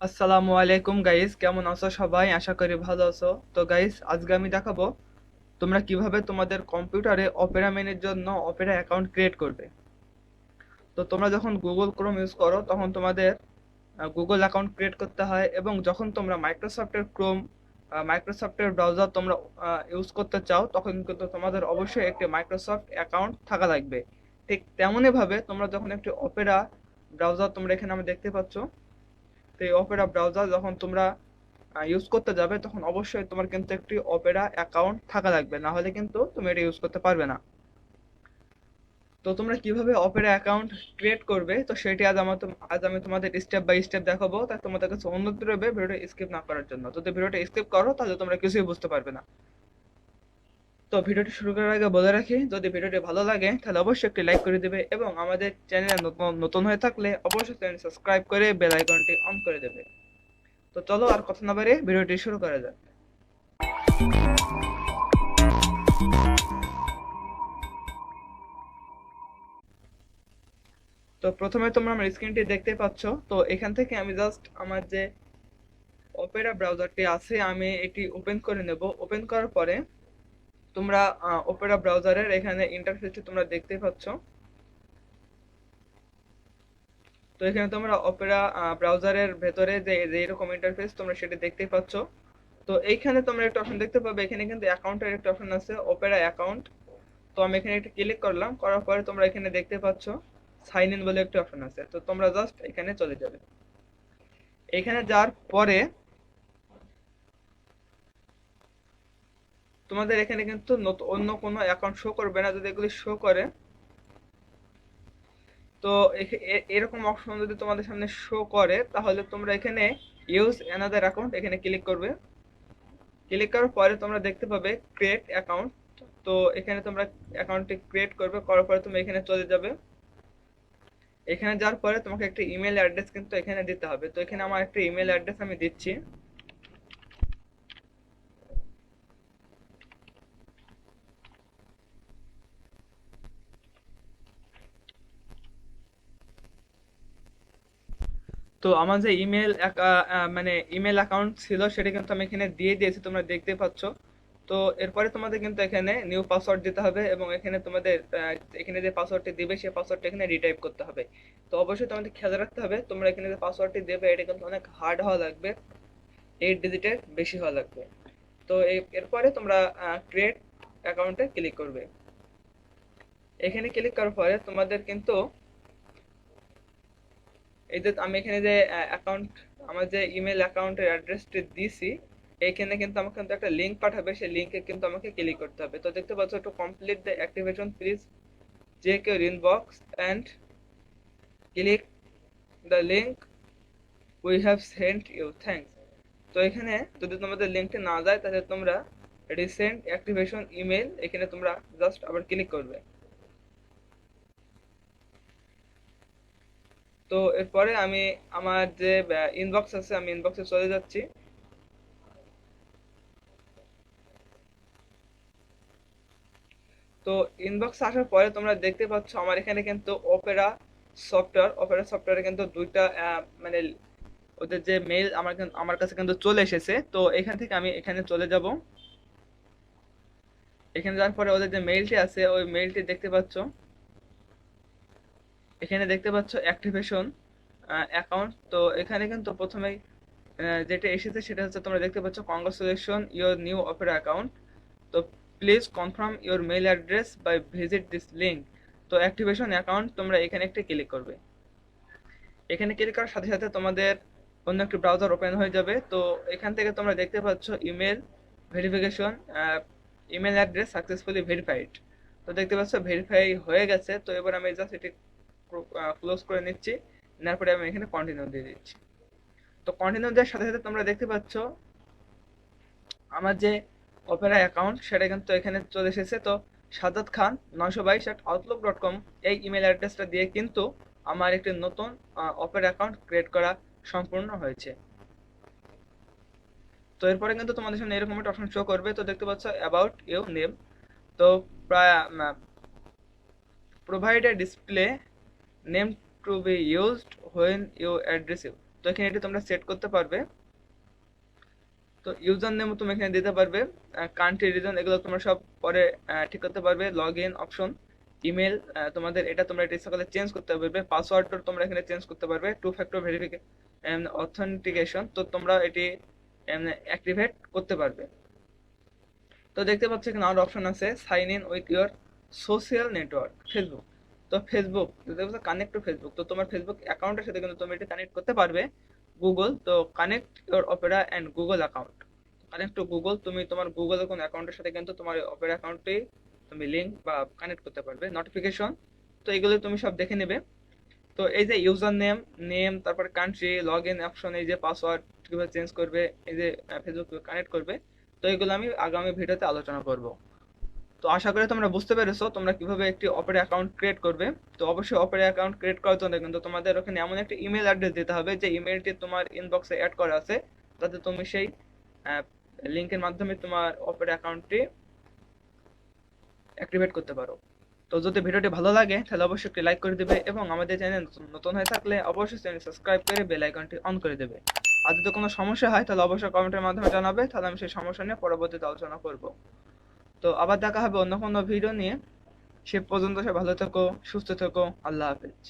আসসালামু আলাইকুম গাইস, কেমন আছো সবাই? আশা করি ভালো আছো। তো গাইস, আজকে আমি দেখাবো তোমরা কিভাবে তোমাদের কম্পিউটারে অপেরা মেনের জন্য অপেরা অ্যাকাউন্ট ক্রিয়েট করবে। তো তোমরা যখন গুগল ক্রোম ইউজ করো তখন তোমাদের গুগল অ্যাকাউন্ট ক্রিয়েট করতে হয়, এবং যখন তোমরা মাইক্রোসফটের ক্রোম মাইক্রোসফটের ব্রাউজার তোমরা ইউজ করতে চাও তখন কিন্তু তোমাদের অবশ্যই একটি মাইক্রোসফট অ্যাকাউন্ট থাকা লাগবে। ঠিক তেমনই ভাবে তোমরা যখন একটি অপেরা ব্রাউজার তোমরা এখানে আমি দেখতে পাচ্ছ, তো এই অপেরা ব্রাউজার যখন তোমরা ইউজ করতে যাবে তখন অবশ্যই তোমার কিন্তু একটি অপেরা অ্যাকাউন্ট থাকা লাগবে, না হলে কিন্তু তুমি এটা ইউজ করতে পারবে না। তো তোমরা কিভাবে অপেরা অ্যাকাউন্ট ক্রিয়েট করবে, তো সেটি আজ আমি তোমাদের স্টেপ বাই স্টেপ দেখাবো। তাই তোমাদের কাছে অনুরোধ রইবে ভিডিওটা স্কিপ না করার জন্য। তো যদি ভিডিওটা স্কিপ করো তাহলে তোমরা কিছুই বুঝতে পারবে না। তো ভিডিওটি শুরু করার আগে বলে রাখি, যদি ভিডিওটি ভালো লাগে তাহলে অবশ্যই একটি লাইক করে দিবে, এবং আমাদের চ্যানেলে নতুন নতুন হয়ে থাকলে অবশ্যই চ্যানেল সাবস্ক্রাইব করে বেল আইকনটি অন করে দেবে। তো চলো আর কথা না বাড়িয়ে ভিডিওটি শুরু করা যাক। তো প্রথমে তোমরা আমার স্ক্রিনটি দেখতে পাচ্ছ। তো এখান থেকে আমি জাস্ট আমার যে অপেরা ব্রাউজারটি আছে আমি এটি ওপেন করে নেব। ওপেন করার পরে তোমরা অপেরা ব্রাউজারের এখানে ইন্টারফেসটি তোমরা দেখতে পাচ্ছ। তো এখানে তোমরা অপেরা ব্রাউজারের ভেতরে যে যে এরকম ইন্টারফেস তোমরা সেটা দেখতেই পাচ্ছ। তো এইখানে তোমরা একটা অপশন দেখতে পাবে, এখানে কিন্তু অ্যাকাউন্টের একটা অপশন আছে, অপেরা অ্যাকাউন্ট। তো আমি এখানে একটা ক্লিক করলাম, করার পরে তোমরা এখানে দেখতে পাচ্ছ সাইন ইন বলে একটা অপশন আছে। তো তোমরা জাস্ট এখানে চলে যাবে। এখানে যাওয়ার পরে তোমাদের এখানে কিন্তু অন্য কোনো অ্যাকাউন্ট শো করবে না। যদি এগুলি শো করে, তো এরকম অপশন যদি তোমাদের সামনে শো করে তাহলে তোমরা এখানে ইউজ অ্যানাদার অ্যাকাউন্ট এখানে ক্লিক করবে। ক্লিক করার পরে তোমরা দেখতে পাবে ক্রিয়েট অ্যাকাউন্ট। তো এখানে তোমরা অ্যাকাউন্টটি ক্রিয়েট করবে, করার পরে তুমি এখানে চলে যাবে। এখানে যাওয়ার পরে তোমাকে একটা ইমেল অ্যাড্রেস কিন্তু এখানে দিতে হবে। তো এখানে আমার একটা ইমেল অ্যাড্রেস আমি দিচ্ছি। তো আমার যে মানে ইমেল অ্যাকাউন্ট ছিল সেটা কিন্তু আমি এখানে দিয়ে দিয়েছি, তোমরা দেখতে পাচ্ছ। তো এরপরে তোমাদের কিন্তু এখানে নিউ পাসওয়ার্ড দিতে হবে, এবং এখানে তোমাদের এখানে যে পাসওয়ার্ডটি দিবে সেই পাসওয়ার্ডটা এখানে রিটাইপ করতে হবে। তো অবশ্যই তোমাদের খেয়াল রাখতে হবে তোমরা এখানে যে পাসওয়ার্ডটি দেবে এটা কিন্তু অনেক হার্ড হওয়া লাগবে, 8 ডিজিটের বেশি হওয়া লাগবে। তো এরপরে তোমরা ক্রিয়েট অ্যাকাউন্টে ক্লিক করবে। এখানে ক্লিক করার পরে তোমাদের কিন্তু এই যে আমি এখানে যে অ্যাকাউন্ট আমার যে ইমেল অ্যাকাউন্টের অ্যাড্রেসটি দিছি, এইখানে কিন্তু আমাকে কিন্তু একটা লিঙ্ক পাঠাবে, সেই লিঙ্কে কিন্তু আমাকে ক্লিক করতে হবে। তো দেখতে পাচ্ছ, to complete the activation please check your inbox and click the link we have sent you, thanks. তো এখানে যদি তোমাদের লিঙ্কটি না যায় তাহলে তোমরা রিসেন্ট অ্যাক্টিভেশন ইমেল এখানে তোমরা জাস্ট আবার ক্লিক করবে। তো এরপরে আমি আমার যে ইনবক্স আছে আমি ইনবক্সে চলে যাচ্ছি। তো ইনবক্স আসার পরে তোমরা দেখতে পাচ্ছ আমার এখানে কিন্তু অপেরা সফটওয়্যারে কিন্তু দুইটা মানে ওদের যে মেইল আমার কাছে কিন্তু চলে এসেছে। তো এখান থেকে আমি এখানে চলে যাব। এখানে যাওয়ার পরে ওদের যে মেইলটি আছে ওই মেইলটি দেখতে পাচ্ছ, এখানে দেখতে পাচ্ছ অ্যাক্টিভেশন অ্যাকাউন্ট। তো এখানে কিন্তু প্রথমেই যেটা এসেছে সেটা হচ্ছে তোমরা দেখতে পাচ্ছ congratulation your new Opera account. তো please confirm your mail address by visit this link. তো অ্যাক্টিভেশন অ্যাকাউন্ট তোমরা এখানে একটা ক্লিক করবে। এখানে ক্লিক করার সাথে সাথে তোমাদের অন্য একটি ব্রাউজার ওপেন হয়ে যাবে। তো এখান থেকে তোমরা দেখতে পাচ্ছ email verification, email address successfully verified. তো দেখতে পাচ্ছ ভেরিফাই হয়ে গেছে। তো এবার আমি জাস্ট এটি ক্লোজ করে নিচ্ছি, নেওয়ার পরে আমি এখানে কন্টিনিউ দিয়ে দিচ্ছি। তো কন্টিনিউ দেওয়ার সাথে সাথে তোমরা দেখতে পাচ্ছ আমার যে অপেরা অ্যাকাউন্ট সেটা কিন্তু এখানে চলে এসেছে। তো সাজ্জাদ খান 922@outlook.com এই ইমেল অ্যাড্রেসটা দিয়ে কিন্তু আমার একটি নতুন অপেরা অ্যাকাউন্ট ক্রিয়েট করা সম্পূর্ণ হয়েছে। তো এরপরে কিন্তু তোমাদের সামনে এরকম একটা অপশন শো করবে। তো দেখতে পাচ্ছ অ্যাবাউট ইউ নেম। তো প্রায় provide a display name to be used when you address you. তো এখানে এটা তোমরা সেট করতে পারবে। তো ইউজার নেম তুমি এখানে দিতে পারবে, কান্ট্রি, রিজন এগুলো তোমরা সব পরে ঠিক করতে পারবে। লগ ইন অপশন, ইমেল তোমাদের এটা তোমরা এটা ইচ্ছা করলে চেঞ্জ করতে পারবে। পাসওয়ার্ডটা তোমরা এখানে চেঞ্জ করতে পারবে। টু ফ্যাক্টর ভেরিফিকেশন অথেন্টিকেশন তো তোমরা এটি অ্যাক্টিভেট করতে পারবে। তো দেখতে পাচ্ছ এখানে আরো অপশন আছে, sign in with your social network, Facebook. তো ফেসবুক দেখতে পাচ্ছ কানেক্ট টু ফেসবুক, তো তোমার ফেসবুক অ্যাকাউন্টের সাথে কিন্তু তুমি এটা কানেক্ট করতে পারবে। গুগল, তো connect your Opera and Google account, connect to Google, তুমি তোমার গুগলের কোন অ্যাকাউন্টের সাথে কিন্তু তোমার অপেরা অ্যাকাউন্টে তুমি লিঙ্ক বা কানেক্ট করতে পারবে। নোটিফিকেশন তো এগুলো তুমি সব দেখে নেবে। তো এই যে ইউজার নেম, তারপর কান্ট্রি, লগ ইন অপশন, এই যে পাসওয়ার্ড কিভাবে চেঞ্জ করবে, এই যে ফেসবুক কানেক্ট করবে, তো এগুলো আমি আগামী ভিডিওতে আলোচনা করব। তো আশা করি তোমরা বুঝতে পেরেছো তোমরা কিভাবে একটি অপেরা অ্যাকাউন্ট ক্রিয়েট করবে। তো অবশ্যই অপেরা অ্যাকাউন্ট ক্রিয়েট করার জন্য কিন্তু তোমাদের ওখানে এমন একটা ইমেল অ্যাড্রেস দিতে হবে যে ইমেলটি তোমার ইনবক্সে অ্যাড করা আছে, যাতে তুমি সেই লিংকের মাধ্যমে তোমার অপেরা অ্যাকাউন্টটি অ্যাক্টিভেট করতে পারো। তো যদি ভিডিওটি ভালো লাগে তাহলে অবশ্যই একটি লাইক করে দেবে, এবং আমাদের চ্যানেল নতুন হয়ে থাকলে অবশ্যই চ্যানেল সাবস্ক্রাইব করে বেল আইকনটি অন করে দেবে। আর যদি কোনো সমস্যা হয় তাহলে অবশ্যই কমেন্টের মাধ্যমে জানাবে, তাহলে আমি সেই সমস্যা নিয়ে পরবর্তীতে আলোচনা করব। তো আবার দেখা হবে অন্য কোনো ভিডিও নিয়ে। সে পর্যন্ত সে ভালো থেকো, সুস্থ থেকো, আল্লাহ হাফেজ।